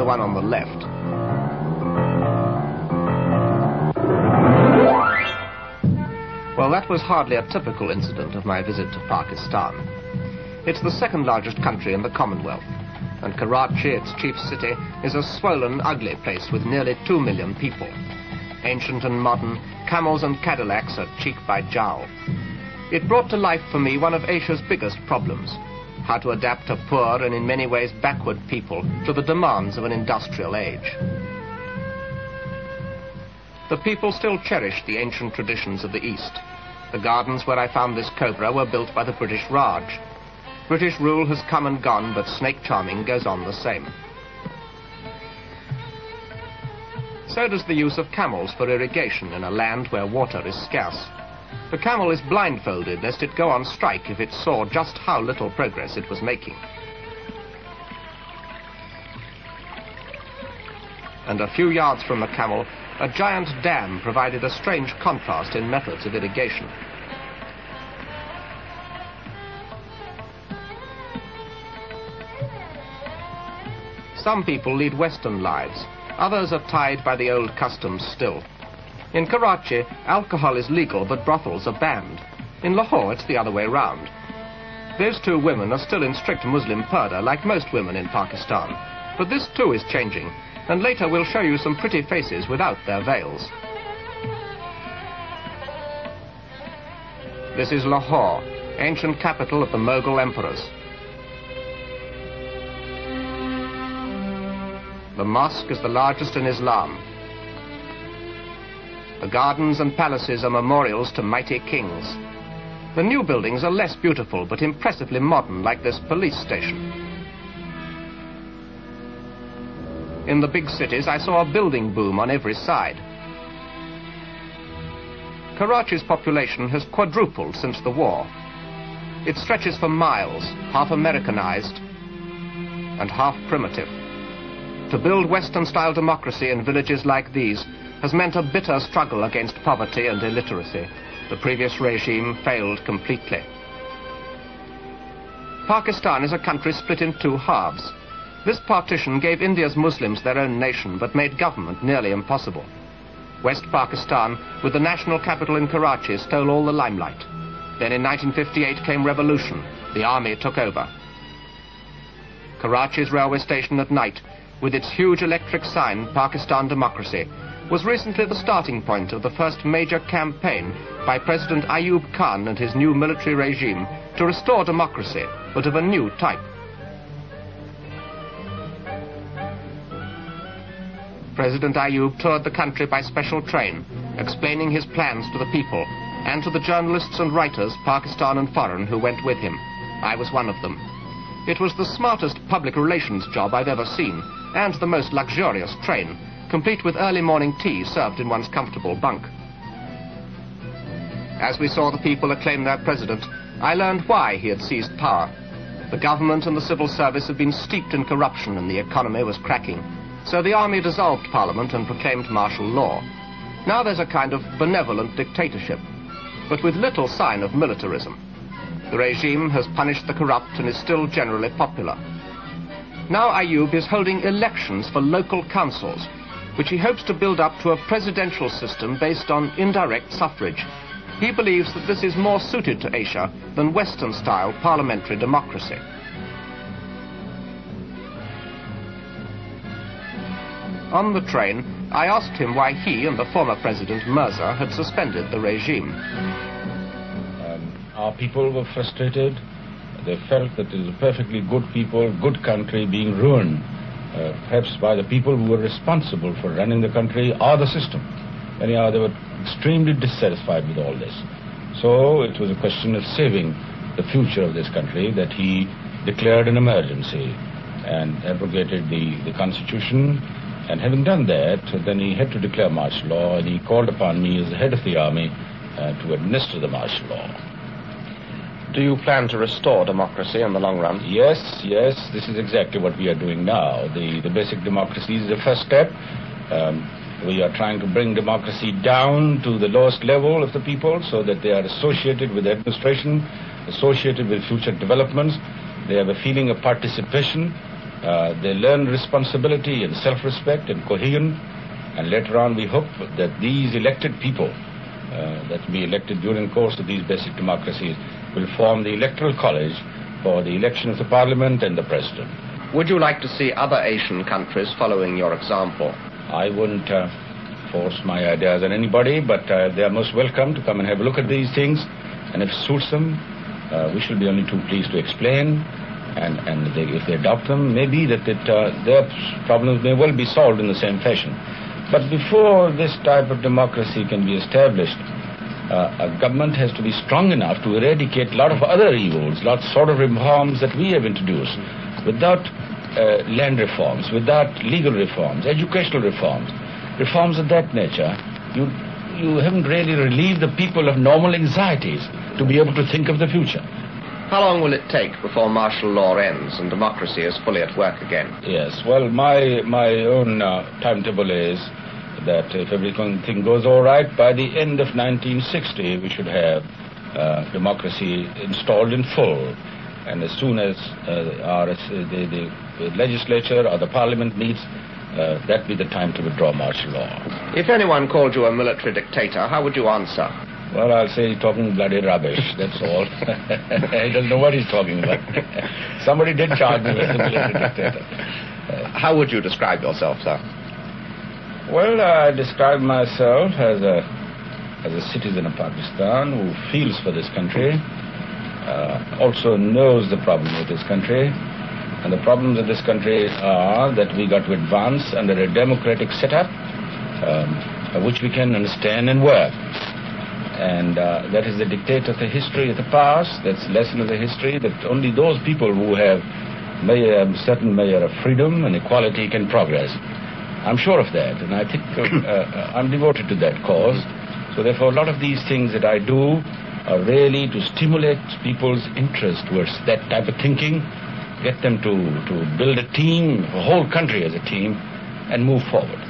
one on the left. Well, that was hardly a typical incident of my visit to Pakistan. It's the second largest country in the Commonwealth, and Karachi, its chief city, is a swollen, ugly place with nearly 2 million people. Ancient and modern, camels and Cadillacs are cheek by jowl. It brought to life for me one of Asia's biggest problems: how to adapt a poor and in many ways backward people to the demands of an industrial age. The people still cherish the ancient traditions of the East. The gardens where I found this cobra were built by the British Raj. British rule has come and gone, but snake charming goes on the same. So does the use of camels for irrigation in a land where water is scarce. The camel is blindfolded lest it go on strike if it saw just how little progress it was making. And a few yards from the camel, a giant dam provided a strange contrast in methods of irrigation. Some people lead Western lives. Others are tied by the old customs still. In Karachi, alcohol is legal, but brothels are banned. In Lahore, it's the other way round. Those two women are still in strict Muslim purdah, like most women in Pakistan. But this too is changing, and later we'll show you some pretty faces without their veils. This is Lahore, ancient capital of the Mughal emperors. The mosque is the largest in Islam. The gardens and palaces are memorials to mighty kings. The new buildings are less beautiful but impressively modern, like this police station. In the big cities, I saw a building boom on every side. Karachi's population has quadrupled since the war. It stretches for miles, half Americanized and half primitive. To build Western-style democracy in villages like these has meant a bitter struggle against poverty and illiteracy. The previous regime failed completely. Pakistan is a country split in two halves. This partition gave India's Muslims their own nation, but made government nearly impossible. West Pakistan, with the national capital in Karachi, stole all the limelight. Then in 1958 came revolution. The army took over. Karachi's railway station at night, with its huge electric sign, Pakistan Democracy, was recently the starting point of the first major campaign by President Ayub Khan and his new military regime to restore democracy, but of a new type. President Ayub toured the country by special train, explaining his plans to the people and to the journalists and writers, Pakistan and foreign, who went with him. I was one of them. It was the smartest public relations job I've ever seen, and the most luxurious train, complete with early morning tea served in one's comfortable bunk. As we saw the people acclaim their president, I learned why he had seized power. The government and the civil service had been steeped in corruption and the economy was cracking. So the army dissolved parliament and proclaimed martial law. Now there's a kind of benevolent dictatorship, but with little sign of militarism. The regime has punished the corrupt and is still generally popular. Now Ayub is holding elections for local councils, which he hopes to build up to a presidential system based on indirect suffrage. He believes that this is more suited to Asia than Western-style parliamentary democracy. On the train, I asked him why he and the former president, Mirza, had suspended the regime. Our people were frustrated. They felt that it was a perfectly good people, good country being ruined, perhaps by the people who were responsible for running the country or the system. Anyhow, they were extremely dissatisfied with all this. So it was a question of saving the future of this country that he declared an emergency and abrogated the constitution. And having done that, then he had to declare martial law, and he called upon me as the head of the army to administer the martial law. Do you plan to restore democracy in the long run? Yes, this is exactly what we are doing now. The basic democracy is the first step. We are trying to bring democracy down to the lowest level of the people so that they are associated with administration, associated with future developments. They have a feeling of participation, They learn responsibility and self-respect and cohesion, and later on we hope that these elected people that will be elected during the course of these basic democracies will form the electoral college for the election of the parliament and the president. Would you like to see other Asian countries following your example? I wouldn't force my ideas on anybody, but they are most welcome to come and have a look at these things, and if it suits them, we shall be only too pleased to explain, and if they adopt them, maybe that their problems may well be solved in the same fashion. But before this type of democracy can be established, a government has to be strong enough to eradicate a lot of other evils, lots sort of reforms that we have introduced. Without land reforms, without legal reforms, educational reforms, reforms of that nature, you haven't really relieved the people of normal anxieties to be able to think of the future. How long will it take before martial law ends and democracy is fully at work again? Yes, well, my own timetable is that if everything goes all right, by the end of 1960 we should have democracy installed in full. And as soon as the legislature or the parliament meets, that be the time to withdraw martial law. If anyone called you a military dictator, how would you answer? Well, I'll say he's talking bloody rubbish, that's all. He doesn't know what he's talking about. Somebody did charge me as a military dictator. How would you describe yourself, sir? Well, I describe myself as a citizen of Pakistan who feels for this country, also knows the problem of this country. And the problems of this country are that we got to advance under a democratic setup, which we can understand and work. And that is the dictate of the history of the past. That's the lesson of the history, that only those people who have a certain measure of freedom and equality can progress. I'm sure of that, and I think I'm devoted to that cause. So therefore, a lot of these things that I do are really to stimulate people's interest towards that type of thinking, get them to build a team, a whole country as a team, and move forward.